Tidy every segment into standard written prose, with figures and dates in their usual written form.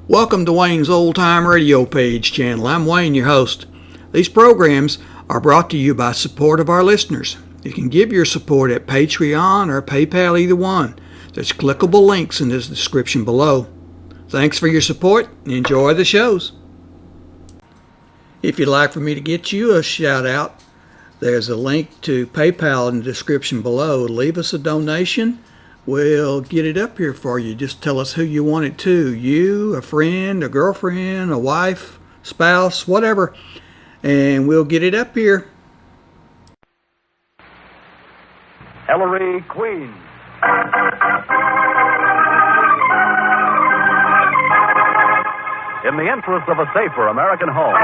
Welcome to Wayne's Old Time Radio Page channel. I'm Wayne, your host. These programs are brought to you by support of our listeners. You can give your support at Patreon or PayPal, either one. There's clickable links in the description below. Thanks for your support and enjoy the shows. If you'd like for me to get you a shout out, there's a link to PayPal in the description below. Leave us a donation. We'll get it up here for you. Just tell us who you want it to. You, a friend, a girlfriend, a wife, spouse, whatever. And we'll get it up here. Ellery Queen. In the interest of a safer American home,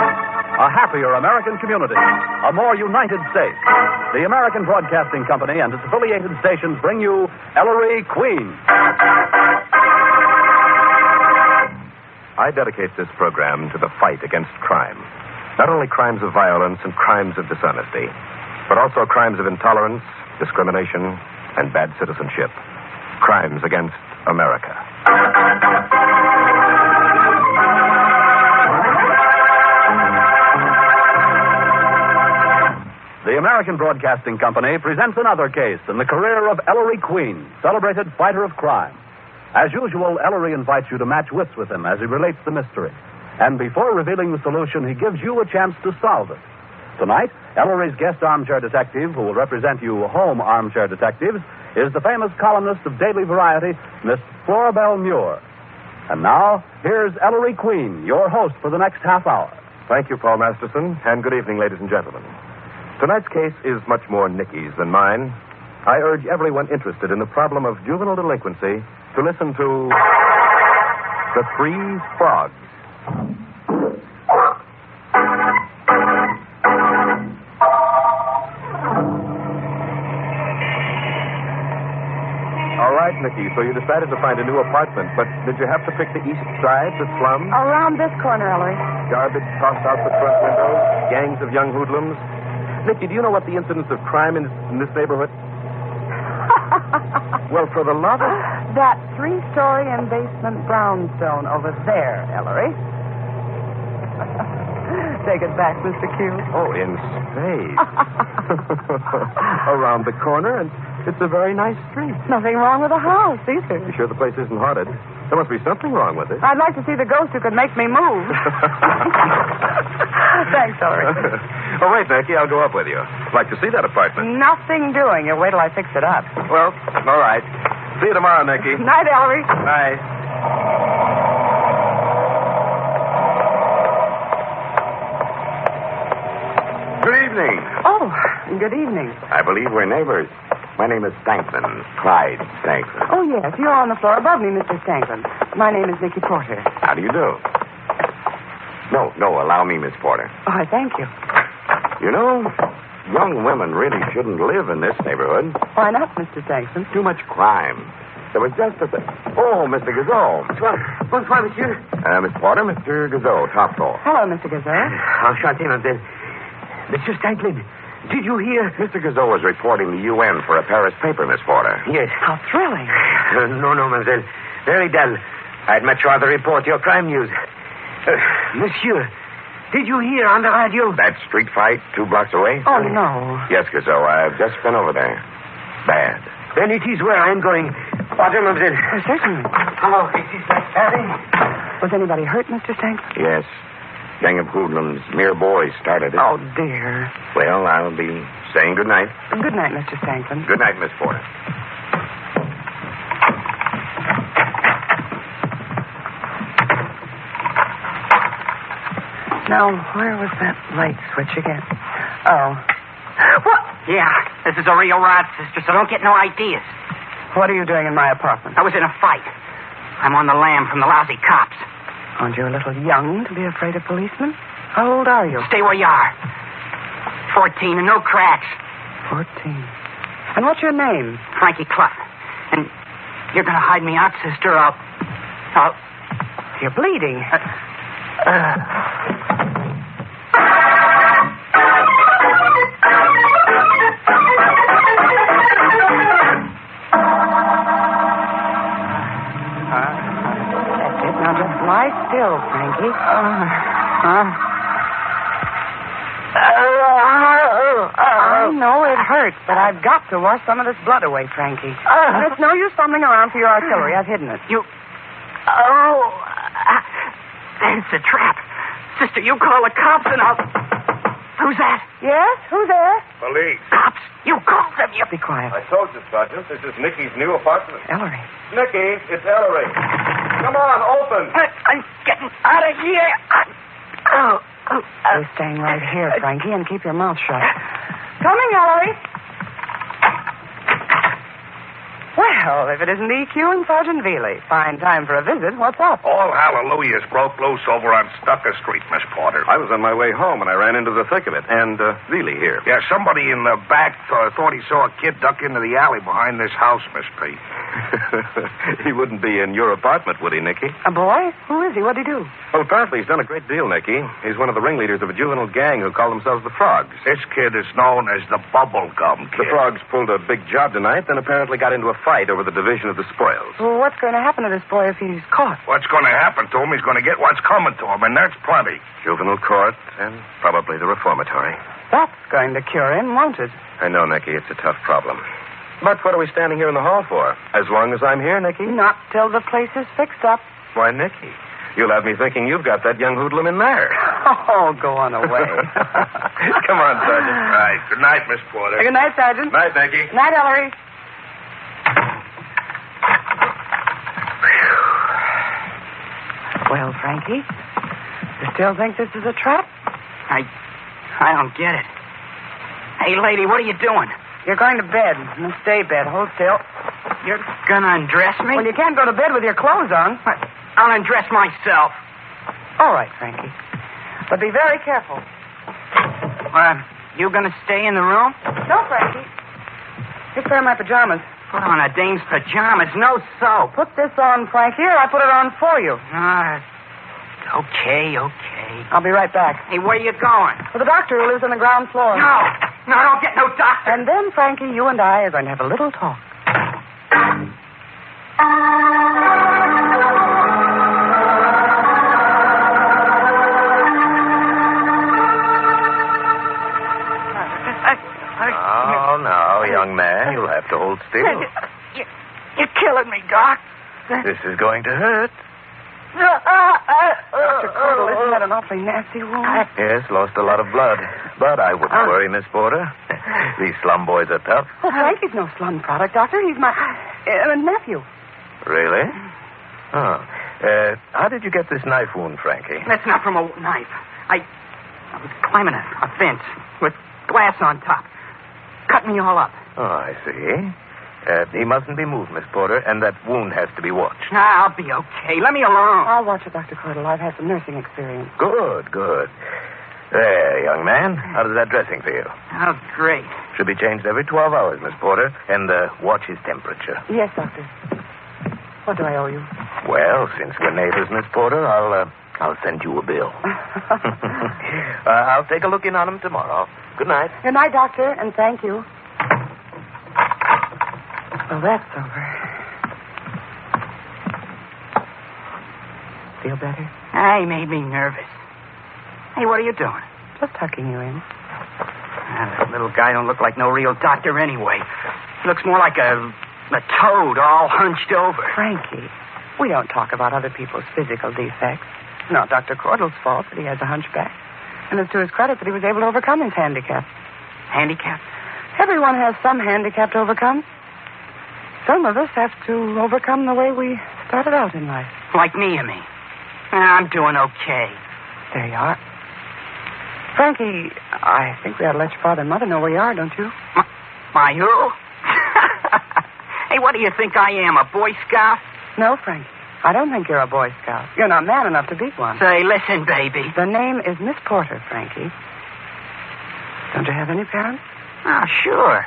a happier American community, a more united state, the American Broadcasting Company and its affiliated stations bring you Ellery Queen. I dedicate this program to the fight against crime. Not only crimes of violence and crimes of dishonesty, but also crimes of intolerance, discrimination, and bad citizenship. Crimes against America. The American Broadcasting Company presents another case in the career of Ellery Queen, celebrated fighter of crime. As usual, Ellery invites you to match wits with him as he relates the mystery. And before revealing the solution, he gives you a chance to solve it. Tonight, Ellery's guest armchair detective, who will represent you home armchair detectives, is the famous columnist of Daily Variety, Miss Florabel Muir. And now, here's Ellery Queen, your host for the next half hour. Thank you, Paul Masterson, and good evening, ladies and gentlemen. Tonight's case is much more Nikki's than mine. I urge everyone interested in the problem of juvenile delinquency to listen to The Three Frogs. All right, Nikki, so you decided to find a new apartment, but did you have to pick the east side, the slums? Around this corner, Ellery. Garbage tossed out the front windows, gangs of young hoodlums. Nikki, do you know what the incidence of crime is in this neighborhood? Well, for the love of... That 3-story and basement brownstone over there, Ellery. Take it back, Mr. Q. Oh, in space. Around the corner, and it's a very nice street. Nothing wrong with the house, either. You sure the place isn't haunted? There must be something wrong with it. I'd like to see the ghost who could make me move. Thanks, Ellery. All right, Nikki, I'll go up with you. I'd like to see that apartment. Nothing doing. You wait till I fix it up. Well, all right. See you tomorrow, Nikki. Night, Ellery. Bye. Good evening. Oh, good evening. I believe we're neighbors. My name is Stanklin, Clyde Stanklin. Oh, yes. You're on the floor above me, Mr. Stanklin. My name is Nikki Porter. How do you do? No, allow me, Miss Porter. Oh, I thank you. You know, young women really shouldn't live in this neighborhood. Why not, Mr. Stanklin? Too much crime. There was just a... Oh, Mr. Gazot. Bonsoir, monsieur. Miss Porter, Mr. Gazot, top floor. Hello, Mr. Gazelle. Enchanté, mademoiselle. Monsieur Stanklin, did you hear? Mr. Gazot was reporting the UN for a Paris paper, Miss Porter. Yes. How thrilling. No, mademoiselle. Very dull. I'd much rather report your crime news. Monsieur, did you hear on the radio? That street fight 2 blocks away? Oh, no. Yes, Gazot, I've just been over there. Bad. Then it is where I'm going. Pardon, mademoiselle. Oh, certainly. Oh, this is like Paris. Was anybody hurt, Mr. Stanklin? Yes. Gang of hoodlums, mere boys started it. Oh, dear. Well, I'll be saying good night. Good night, Mr. Stanklin. Good night, Miss Porter. Now, where was that light switch again? Oh. What? Yeah, this is a real rod, sister, so don't get no ideas. What are you doing in my apartment? I was in a fight. I'm on the lam from the lousy cops. Aren't you a little young to be afraid of policemen? How old are you? Stay where you are. 14 and no cracks. 14. And what's your name? Frankie Clutt. And you're going to hide me out, sister, I'll... You're bleeding. Just lie still, Frankie. I know it hurts, but I've got to wash some of this blood away, Frankie. And it's no use fumbling around for your artillery. I've hidden it. It's a trap. Sister, you call the cops and I'll... Who's that? Yes? Who's there? Police. Cops. You called them. You... Be quiet. I told you, Sergeant. This is Nikki's new apartment. Ellery. Nikki, it's Ellery. Come on, open. I'm getting out of here. You're staying right here, Frankie, and keep your mouth shut. Coming, Ellery. Well, if it isn't EQ and Sergeant Veely. Fine time for a visit. What's up? All hallelujahs broke loose over on Stucker Street, Miss Porter. I was on my way home, and I ran into the thick of it. And Veely here. Yeah, somebody in the back thought he saw a kid duck into the alley behind this house, Miss P. He wouldn't be in your apartment, would he, Nikki? A boy? Who is he? What'd he do? Well, apparently he's done a great deal, Nikki. He's one of the ringleaders of a juvenile gang who call themselves the Frogs. This kid is known as the Bubblegum The Kid. Frogs pulled a big job tonight, then apparently got into a fight over the division of the spoils. Well, what's going to happen to this boy if he's caught? What's going to happen to him? He's going to get what's coming to him, and that's plenty. Juvenile court and probably the reformatory. That's going to cure him, won't it? I know, Nikki, it's a tough problem. But what are we standing here in the hall for? As long as I'm here, Nikki? Not till the place is fixed up. Why, Nikki, you'll have me thinking you've got that young hoodlum in there. Oh, go on away. Come on, Sergeant. Right. Good night, Miss Porter. Good night, Sergeant. Night, Nikki. Good night, Ellery. Well, Frankie, you still think this is a trap? I don't get it. Hey, lady, what are you doing? You're going to bed. In the stay bed. Hold still. You're gonna undress me? Well, you can't go to bed with your clothes on. I'll undress myself. All right, Frankie. But be very careful. You gonna stay in the room? No, Frankie. Just wear my pajamas. Put on a dame's pajamas, no soap. Put this on, Frankie, or I put it on for you. Okay. I'll be right back. Hey, where you going? For the doctor who lives on the ground floor. No, I don't get no doctor. And then, Frankie, you and I are going to have a little talk. Oh, no, young man. You'll have to hold still. You're killing me, Doc. This is going to hurt. Dr. Cordell, isn't that an awfully nasty wound? Yes, lost a lot of blood. But I wouldn't worry, Miss Porter. These slum boys are tough. Oh, Frankie's no slum product, Doctor. He's my nephew. Really? Oh. How did you get this knife wound, Frankie? That's not from a knife. I was climbing a fence with glass on top. Cut me all up. Oh, I see. He mustn't be moved, Miss Porter, and that wound has to be watched. I'll be okay. Let me alone. I'll watch it, Dr. Cordell. I've had some nursing experience. Good. There, young man. How does that dressing feel? Oh, great. Should be changed every 12 hours, Miss Porter, and watch his temperature. Yes, Doctor. What do I owe you? Well, since we're neighbors, Miss Porter, I'll send you a bill. I'll take a look in on him tomorrow. Good night. Good night, Doctor, and thank you. Well, that's over. Feel better? He made me nervous. Hey, what are you doing? Just tucking you in. That little guy don't look like no real doctor anyway. He looks more like a toad all hunched over. Frankie, we don't talk about other people's physical defects. It's not Dr. Cordell's fault that he has a hunchback. And it's to his credit that he was able to overcome his handicap. Handicap? Everyone has some handicap to overcome. Some of us have to overcome the way we started out in life. Like me, you mean? I'm doing okay. There you are. Frankie, I think we ought to let your father and mother know where you are, don't you? My who? Hey, what do you think I am, a Boy Scout? No, Frankie. I don't think you're a Boy Scout. You're not man enough to be one. Say, listen, baby. The name is Miss Porter, Frankie. Don't you have any parents? Oh, sure.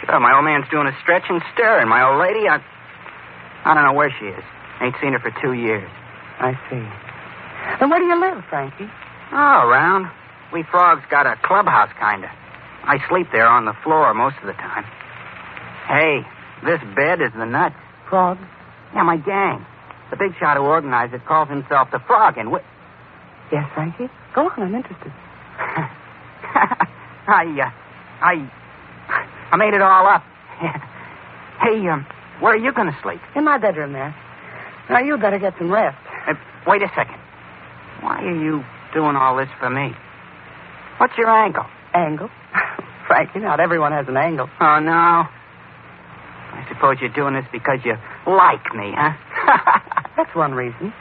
Sure, my old man's doing a stretch and stir, and my old lady, I don't know where she is. Ain't seen her for 2 years. I see. Then where do you live, Frankie? Oh, around. We Frogs got a clubhouse, kind of. I sleep there on the floor most of the time. Hey, this bed is the nuts. Frogs? Yeah, my gang. The big shot who organized it calls himself the Frog, and Yes, Frankie? Go on, I'm interested. I made it all up. Hey, where are you going to sleep? In my bedroom there. Now, you'd better get some rest. Wait a second. Why are you doing all this for me? What's your angle? Angle? Frankie, not everyone has an angle. Oh, no. I suppose you're doing this because you like me, huh? That's one reason.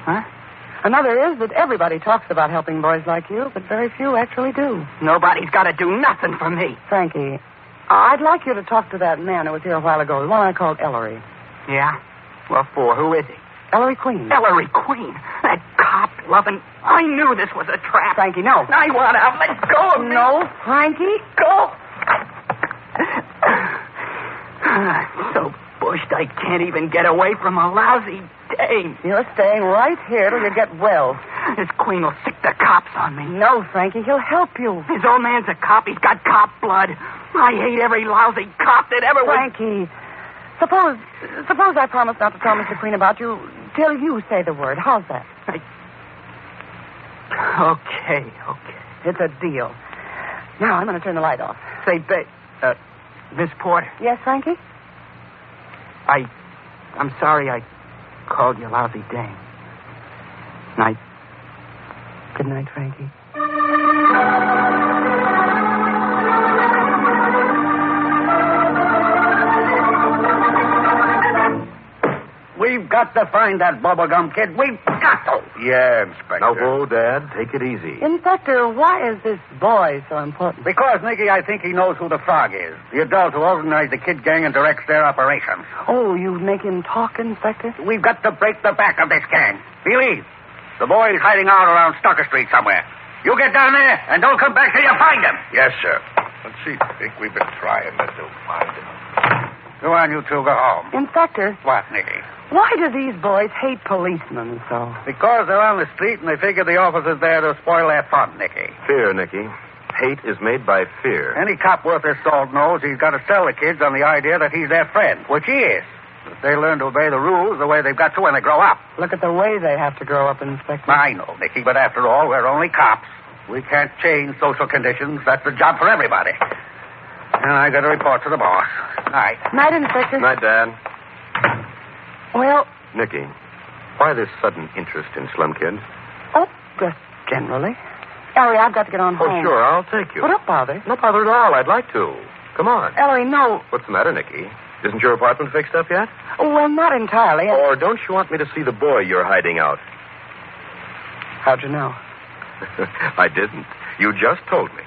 Huh? Another is that everybody talks about helping boys like you, but very few actually do. Nobody's got to do nothing for me. Frankie, I'd like you to talk to that man who was here a while ago, the one I called Ellery. Yeah? What for? Who is he? Ellery Queen. Ellery Queen. That cop-loving... I knew this was a trap. Frankie, no. I want out. Let go of me. No, Frankie. Go. So bushed I can't even get away from a lousy dame. You're staying right here till you get well. This Queen will sick the cops on me. No, Frankie, he'll help you. His old man's a cop. He's got cop blood. I hate every lousy cop that ever was... Frankie, suppose I promise not to tell Mr. Queen about you till you say the word. How's that? Okay. It's a deal. Now, I'm going to turn the light off. Say, Miss Porter. Yes, Frankie? I'm sorry I called you lousy dame. Night. Good night, Frankie. We've got to find that bubblegum kid. We've got to. Yeah, Inspector. Now, whoa, Dad. Take it easy. Inspector, why is this boy so important? Because, Nikki, I think he knows who the Frog is. The adult who organized the kid gang and directs their operations. Oh, you make him talk, Inspector? We've got to break the back of this gang. Believe. The boy's hiding out around Stocker Street somewhere. You get down there and don't come back till you find him. Yes, sir. Let's see. I think we've been trying to find him. Go on, you two. Go home. Inspector, What, Nikki? why do these boys hate policemen so? Because they're on the street and they figure the officer's there to spoil their fun, Nikki. Fear, Nicky. Hate is made by fear. Any cop worth his salt knows he's got to sell the kids on the idea that he's their friend, which he is. If they learn to obey the rules the way they've got to when they grow up. Look at the way they have to grow up, Inspector. I know, Nikki, but after all, we're only cops. We can't change social conditions. That's the job for everybody. And I got to report to the boss. Night. Night, Inspector. Night, Dad. Well, Nicky, why this sudden interest in slum kids? oh, just generally. Ellery, I've got to get on home. Oh, sure, I'll take you. Well, don't bother. No bother at all. I'd like to. Come on. Ellery, no. What's the matter, Nicky? Isn't your apartment fixed up yet? Well, not entirely. Or don't you want me to see the boy you're hiding out? How'd you know? I didn't. You just told me.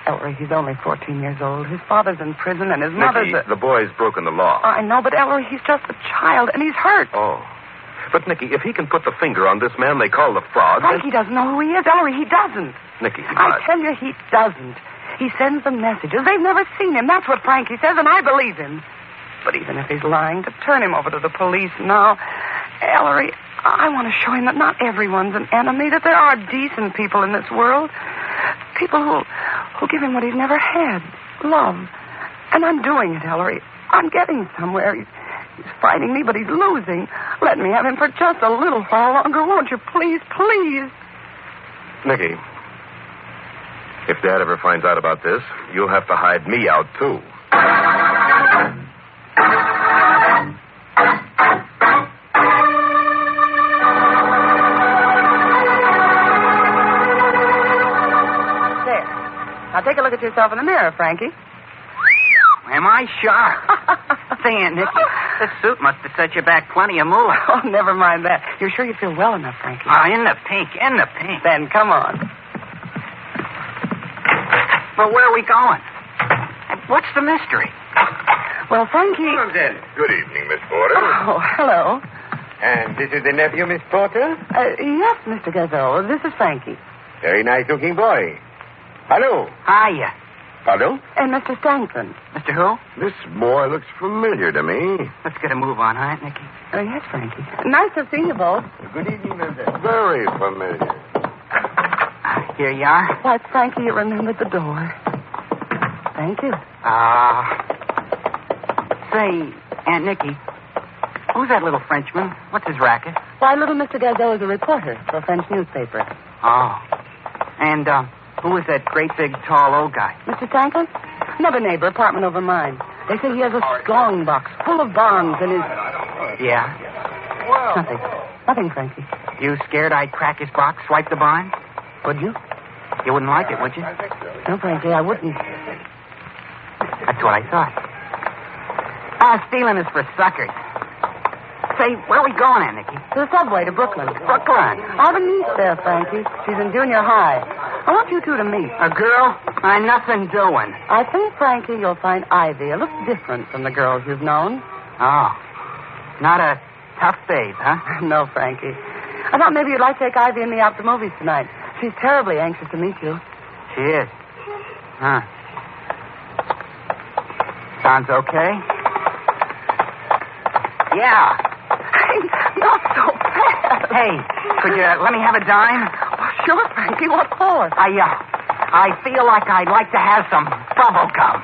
Ellery, he's only 14 years old. His father's in prison and his mother's Nicky, the boy's broken the law. I know, but Ellery, he's just a child and he's hurt. Oh. But, Nicky, if he can put the finger on this man they call the Frog... Frankie doesn't know who he is. Ellery, he doesn't. Nicky, I tell you, he doesn't. He sends them messages. They've never seen him. That's what Frankie says, and I believe him. But even if he's lying, to turn him over to the police now... Ellery, I want to show him that not everyone's an enemy, that there are decent people in this world. People who give him what he's never had. Love. And I'm doing it, Ellery. I'm getting somewhere. He's fighting me, but he's losing. Let me have him for just a little while longer, won't you? Please, please. Nicky, if Dad ever finds out about this, you'll have to hide me out, too. There. Now take a look at yourself in the mirror, Frankie. Am I sharp? Say, Aunt Nikki, this suit must have set you back plenty of moolah. Oh, never mind that. You're sure you feel well enough, Frankie? In the pink. Then come on. But where are we going? What's the mystery? Well, Frankie... Good evening, Miss Porter. Oh, hello. And this is the nephew, Miss Porter? Yes, Mr. Gazelle. This is Frankie. Very nice-looking boy. Hello. Hiya. Pardon? And Mr. Stanton. Mr. Who? This boy looks familiar to me. Let's get a move on, huh, Nicky? Oh, yes, Frankie. Nice to see you both. Good evening, Mr. Very familiar. Here you are. Why, Frankie, you remembered the door. Thank you. Say, Aunt Nikki, Who's that little Frenchman? What's his racket? Why, little Mr. Gazelle is a reporter for a French newspaper. Oh. And, who is that great big tall old guy? Mr. Franklin? Another neighbor, apartment over mine. They say he has a strong box full of bonds in his... Yeah? Nothing, Frankie. You scared I'd crack his box, swipe the bond? Would you? You wouldn't like it, would you? No, Frankie, I wouldn't. That's what I thought. Stealing is for suckers. Say, where are we going at, Nikki? To the subway to Brooklyn. Brooklyn. I have a niece there, Frankie. She's in junior high. I want you two to meet. A girl? I'm nothing doing. I think, Frankie, you'll find Ivy a little different from the girls you've known. Oh. Not a tough babe, huh? No, Frankie. I thought maybe you'd like to take Ivy and me out to the movies tonight. She's terribly anxious to meet you. She is. Huh. Sounds okay. Yeah. Hey, not so fast. Hey, could you let me have a dime? Oh, sure, Frankie. What for? I feel like I'd like to have some bubble gum.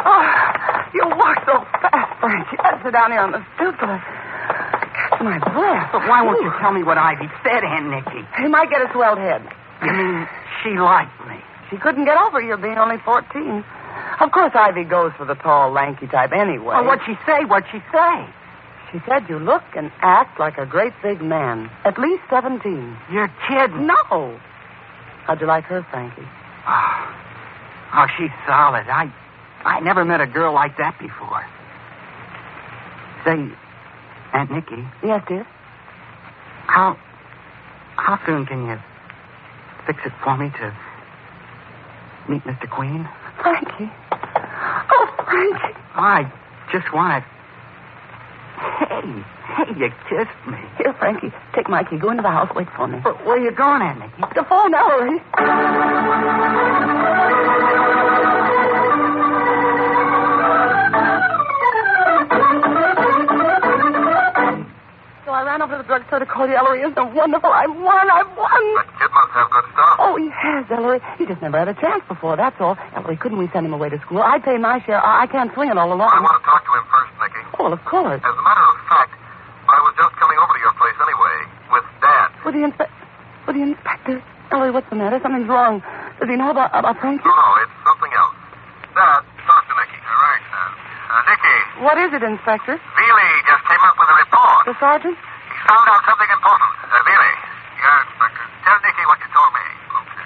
Oh, you walk so fast, Frankie. I'd sit down here on the stoop till I catch my breath. But why won't you tell me what Ivy said, Aunt Nikki? He might get a swelled head. You mean she liked me? She couldn't get over you being only 14. Of course, Ivy goes for the tall, lanky type anyway. Well, what'd she say? What'd she say? She said you look and act like a great big man. At least 17. You're kidding. No. How'd you like her, Frankie? Oh, she's solid. I never met a girl like that before. Say, Aunt Nikki. Yes, dear? How soon can you fix it for me to meet Mr. Queen? Frankie. Oh, Frankie. I just want to... Hey, you kissed me. Here, Frankie, take my key. Go into the house. Wait for me. But where you going, Aunt Nikki? To phone Ellery. So I ran over to the drugstore to call you, Ellery. Isn't it wonderful? I won. That kid must have good stuff. Oh, he has, Ellery. He just never had a chance before, that's all. Ellery, couldn't we send him away to school? I'd pay my share. I can't swing it all alone. I want to talk to him first, Nikki. Oh, well, of course. As a matter of fact, I was just coming over to your place anyway, with Dad. With the inspector? Ellery, what's the matter? Something's wrong. Does he know about Frankie? No, it's something else. Dad, talk to Nikki. All right, Nikki. What is it, Inspector? Feely just came up with a report. The sergeant? He found out something important. Feely. Yeah, Inspector. Tell Nikki what you told me. Okay.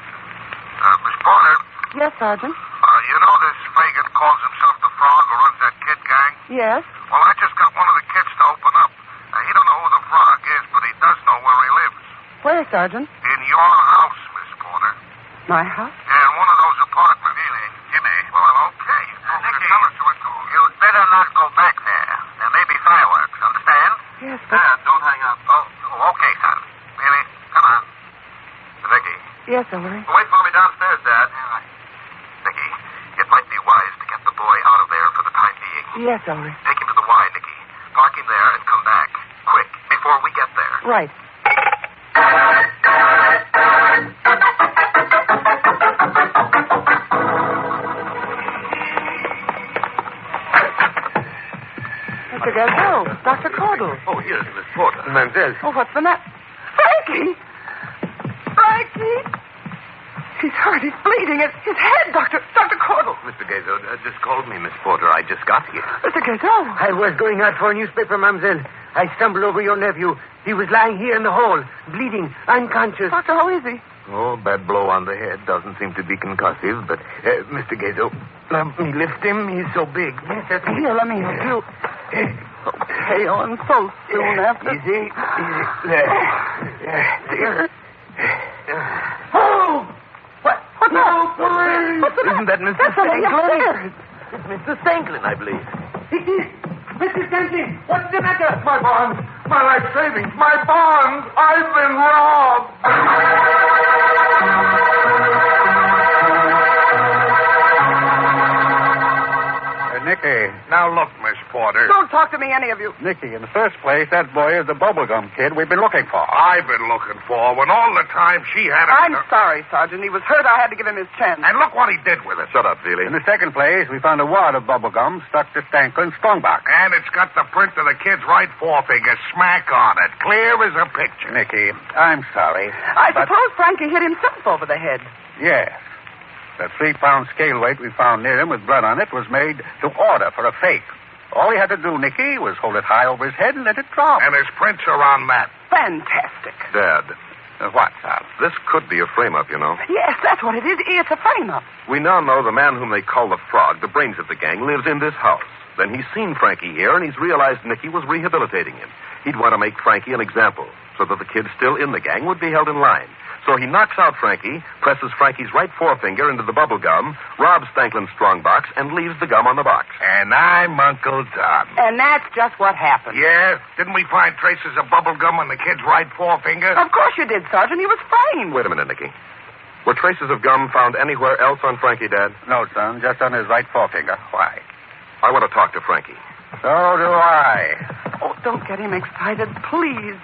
Miss Porter. Yes, Sergeant. You know this Fagan calls himself the Frog who runs that kid gang? Yes. Well, I just got one of the kids to open up. He don't know who the Frog is, but he does know where he lives. Where, Sergeant? In your house, Miss Porter. My house? Yeah, in one of those apartments. Really? Jimmy. Well, okay. Nikki, tell us who it goes. You'd better not go back there. There may be fireworks, understand? Yes, but... Dad, don't hang up. Oh, okay, son. Really? Come on. Nikki. Yes, Ellery. Wait for me downstairs, Dad. Nikki, it might be wise to get the boy out of there for the time being. Yes, Ellery. Take him to the Y, Nikki. Park him there and come back. Quick, before we get there. Right. Mr. Gazelle, Dr. Cordell. Oh, here's Miss Porter. Mademoiselle. Oh, what's the matter? Frankie! Frankie! He's hurt. He's bleeding. It's his head, Dr. Cordell. Mr. Gazo just called me, Miss Porter. I just got here. Mr. Gazelle. I was going out for a newspaper, mademoiselle. I stumbled over your nephew. He was lying here in the hall, bleeding, unconscious. Doctor, how is he? Oh, bad blow on the head. Doesn't seem to be concussive, but, Mr. Gazo, let me lift him. He's so big. Yes, that's Here, let me help you. So pale and so soon after. Easy. There. Oh! What's that? What's the Isn't that Mr. That's somebody upstairs. It's Mr. Stanklin, I believe. Mr. Stanley, what's the matter? My bonds, my life savings, my bonds. I've been robbed. Nikki, now look, Miss Porter. Don't talk to me, any of you. Nikki, in the first place, that boy is the bubblegum kid we've been looking for. I've been looking for when all the time she had I'm sorry, Sergeant. He was hurt. I had to give him his chance. And look what he did with it. Shut up, Feely. In the second place, we found a wad of bubblegum stuck to Stanklin's strongbox. And it's got the print of the kid's right forefinger smack on it. Clear as a picture. Nicky, I'm sorry. I suppose Frankie hit himself over the head. Yes. The 3-pound scale weight we found near him with blood on it was made to order for a fake. All he had to do, Nicky, was hold it high over his head and let it drop. And his prints are on that. Fantastic. Dad, What, Sal? this could be a frame-up, you know. Yes, that's what it is. It's a frame-up. We now know the man whom they call the Frog, the brains of the gang, lives in this house. Then he's seen Frankie here, and he's realized Nicky was rehabilitating him. He'd want to make Frankie an example, so that the kid still in the gang would be held in line. So he knocks out Frankie, presses Frankie's right forefinger into the bubble gum, robs Stanklin's strongbox, and leaves the gum on the box. And I'm Uncle Tom. And that's just what happened. Yeah? Didn't we find traces of bubble gum on the kid's right forefinger? Of course you did, Sergeant. He was framed. Wait a minute, Nicky. Were traces of gum found anywhere else on Frankie, Dad? No, son, just on his right forefinger. Why? I want to talk to Frankie. So do I. Oh, don't get him excited, please.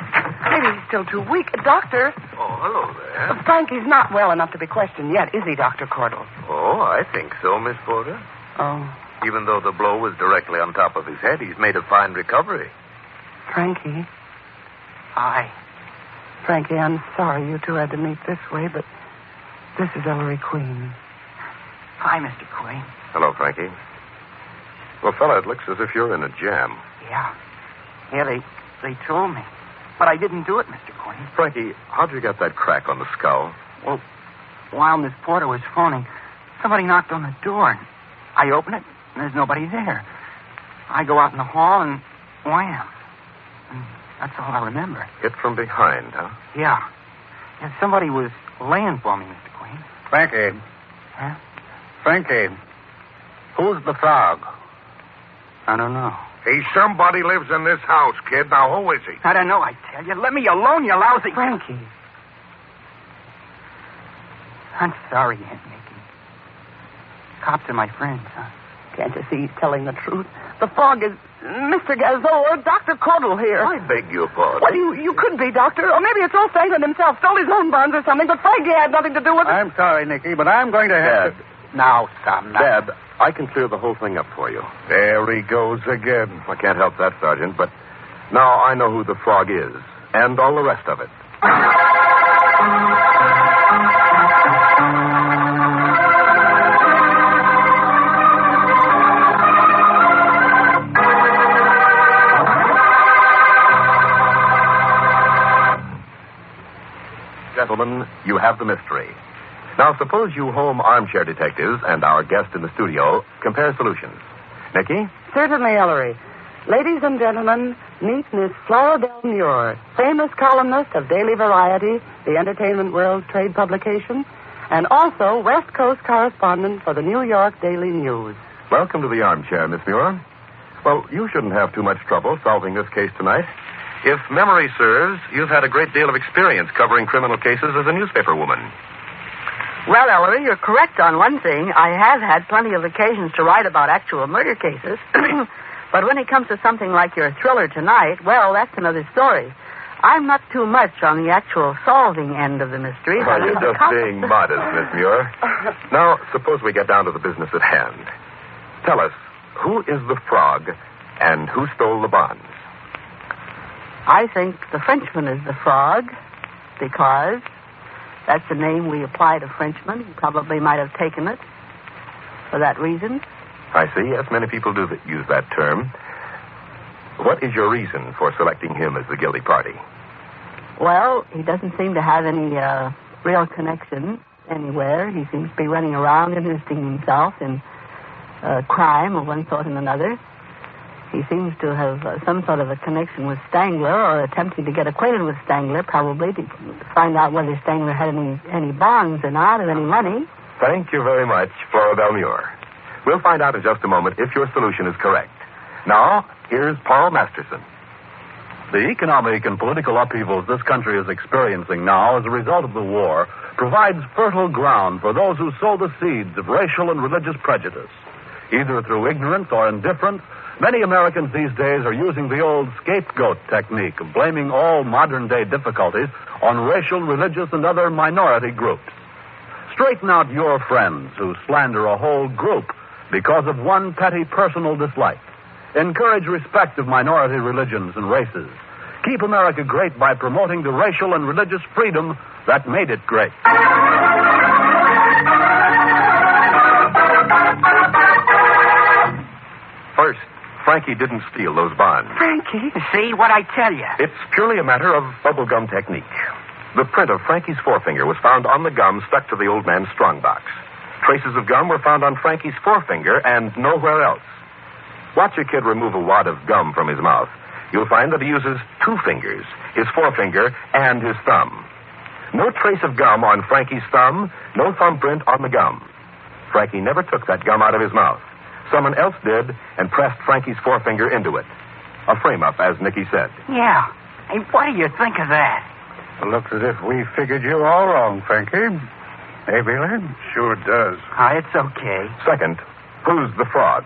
Maybe he's still too weak. Doctor. Oh, hello there. Frankie's not well enough to be questioned yet, is he, Dr. Cordell? Oh, I think so, Miss Porter. Oh, Even though the blow was directly on top of his head, he's made a fine recovery. Frankie. Frankie, I'm sorry you two had to meet this way, but this is Ellery Queen. Hi, Mr. Queen. Hello, Frankie. Well, fella, it looks as if you're in a jam. Yeah. Yeah, they told me. But I didn't do it, Mr. Queen. Frankie, how'd you get that crack on the skull? Well, while Miss Porter was phoning, somebody knocked on the door. I open it, and there's nobody there. I go out in the hall, and wham. And that's all I remember. Hit from behind, huh? Yeah. And somebody was laying for me, Mr. Queen. Frankie. Huh? Frankie. Who's the Frog? I don't know. He's somebody lives in this house, kid. Now, who is he? I don't know, I tell you. Let me alone, you lousy... Frankie. I'm sorry, Aunt Nikki. Cops are my friends, huh? Can't you see he's telling the truth? The fog is Mr. Gazot or Dr. Cordell here. I beg your pardon. Well, you could be, Doctor. Or maybe it's all Stanton himself. Stole his own bonds or something, but Frankie had nothing to do with it. I'm sorry, Nicky, but I'm going to have Dad. Now, son. Dad, I can clear the whole thing up for you. There he goes again. I can't help that, Sergeant, but now I know who the Frog is, and all the rest of it. Gentlemen, you have the mystery. Now, suppose you home armchair detectives and our guest in the studio compare solutions. Nikki? Certainly, Ellery. Ladies and gentlemen, meet Miss Florabel Muir, famous columnist of Daily Variety, the Entertainment World trade publication, and also West Coast correspondent for the New York Daily News. Welcome to the armchair, Miss Muir. Well, you shouldn't have too much trouble solving this case tonight. If memory serves, you've had a great deal of experience covering criminal cases as a newspaper woman. Well, Ellery, you're correct on one thing. I have had plenty of occasions to write about actual murder cases. But when it comes to something like your thriller tonight, well, that's another story. I'm not too much on the actual solving end of the mystery. Oh, you're just being modest, Miss Muir. Now, suppose we get down to the business at hand. Tell us, who is the Frog and who stole the bonds? I think the Frenchman is the Frog because that's the name we apply to Frenchmen. He probably might have taken it for that reason. I see. Yes, many people do use that term. What is your reason for selecting him as the guilty party? Well, he doesn't seem to have any real connection anywhere. He seems to be running around enlisting himself in crime of one sort and another. He seems to have some sort of a connection with Stangler, or attempting to get acquainted with Stangler, probably, to find out whether Stangler had any bonds or not, or any money. Thank you very much, Florabel Muir. We'll find out in just a moment if your solution is correct. Now, here's Paul Masterson. The economic and political upheavals this country is experiencing now as a result of the war provides fertile ground for those who sow the seeds of racial and religious prejudice. Either through ignorance or indifference, Many Americans these days are using the old scapegoat technique of blaming all modern-day difficulties on racial, religious, and other minority groups. Straighten out your friends who slander a whole group because of one petty personal dislike. Encourage respect of minority religions and races. Keep America great by promoting the racial and religious freedom that made it great. First, Frankie didn't steal those bonds. Frankie? See what I tell you. It's purely a matter of bubblegum technique. The print of Frankie's forefinger was found on the gum stuck to the old man's strongbox. Traces of gum were found on Frankie's forefinger and nowhere else. Watch a kid remove a wad of gum from his mouth. You'll find that he uses two fingers, his forefinger and his thumb. No trace of gum on Frankie's thumb, no thumbprint on the gum. Frankie never took that gum out of his mouth. Someone else did and pressed Frankie's forefinger into it. A frame-up, as Nikki said. Yeah. Hey, what do you think of that? It looks as if we figured you all wrong, Frankie. Hey, Billy? Sure does. It's okay. Second, who's the fraud?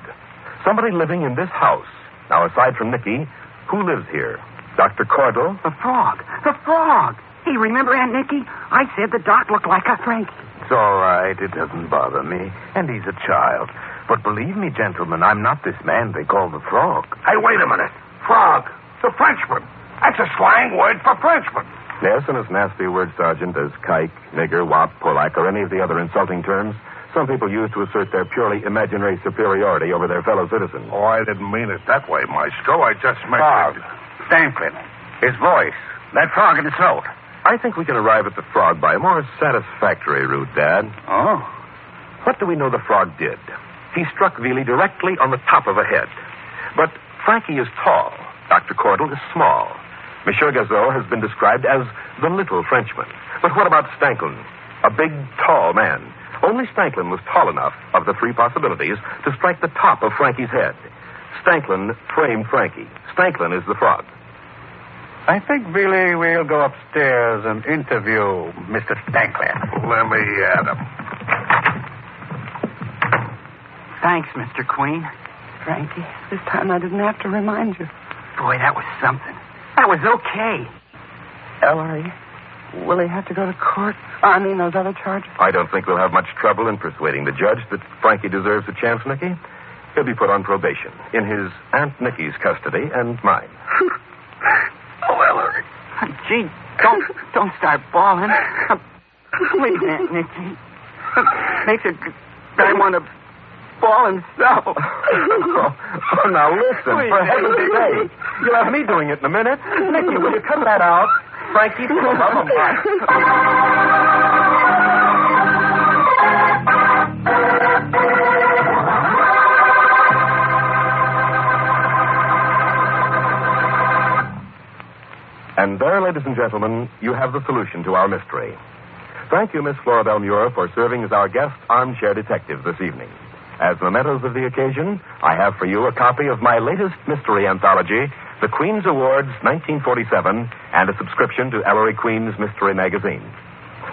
Somebody living in this house. Now, aside from Nikki, who lives here? Dr. Cordell? The frog. The frog. Hey, remember Aunt Nikki? I said the doc looked like a Frankie. It's all right. It doesn't bother me. And he's a child. But believe me, gentlemen, I'm not this man they call the frog. Hey, wait a minute. Frog. The Frenchman. That's a slang word for Frenchman. Yes, and as nasty a word, Sergeant, as kike, nigger, wop, Polak, or any of the other insulting terms some people use to assert their purely imaginary superiority over their fellow citizens. Oh, I didn't mean it that way, Maestro. I just meant... Frog. Stanklin. His voice. That frog in his throat. I think we can arrive at the frog by a more satisfactory route, Dad. Oh? What do we know the frog did? He struck Veely directly on the top of a head. But Frankie is tall. Dr. Cordell is small. Monsieur Gazot has been described as the little Frenchman. But what about Stanklin? A big, tall man. Only Stanklin was tall enough, of the three possibilities, to strike the top of Frankie's head. Stanklin framed Frankie. Stanklin is the frog. I think, Billy, we'll go upstairs and interview Mr. Stanklin. Let me at him. Thanks, Mr. Queen. Frankie, this time I didn't have to remind you. Boy, that was something. That was okay. Ellery, will he have to go to court? I mean, those other charges? I don't think we'll have much trouble in persuading the judge that Frankie deserves a chance, Nikki. He'll be put on probation in his Aunt Nikki's custody and mine. Oh, Ellery. Gee, don't start bawling. Please, Aunt Nikki. Makes a guy want to bawl himself. Oh, now listen, Please, for heaven's sake. You'll have me doing it in a minute. Nikki, will you cut that out? Frankie, for the love of And there, ladies and gentlemen, you have the solution to our mystery. Thank you, Miss Florabel Muir, for serving as our guest armchair detective this evening. As mementos of the occasion, I have for you a copy of my latest mystery anthology, The Queen's Awards 1947, and a subscription to Ellery Queen's Mystery Magazine.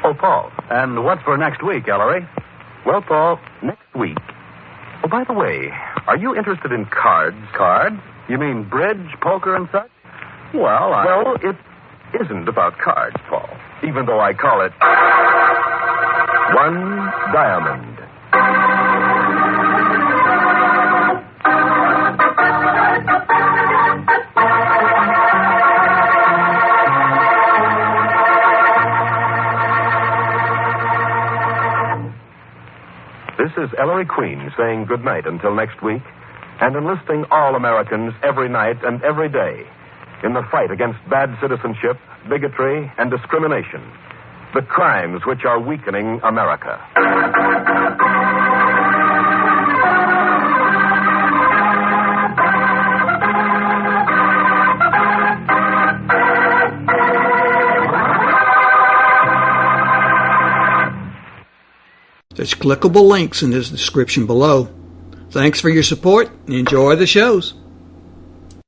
Oh, Paul. And what's for next week, Ellery? Well, Paul, next week. Oh, by the way, are you interested in cards? Cards? You mean bridge, poker, and such? Well, it isn't about cards, Paul, even though I call it One Diamond. This is Ellery Queen saying good night until next week and enlisting all Americans every night and every day in the fight against bad citizenship, bigotry, and discrimination, the crimes which are weakening America. There's clickable links in this description below. Thanks for your support and enjoy the shows.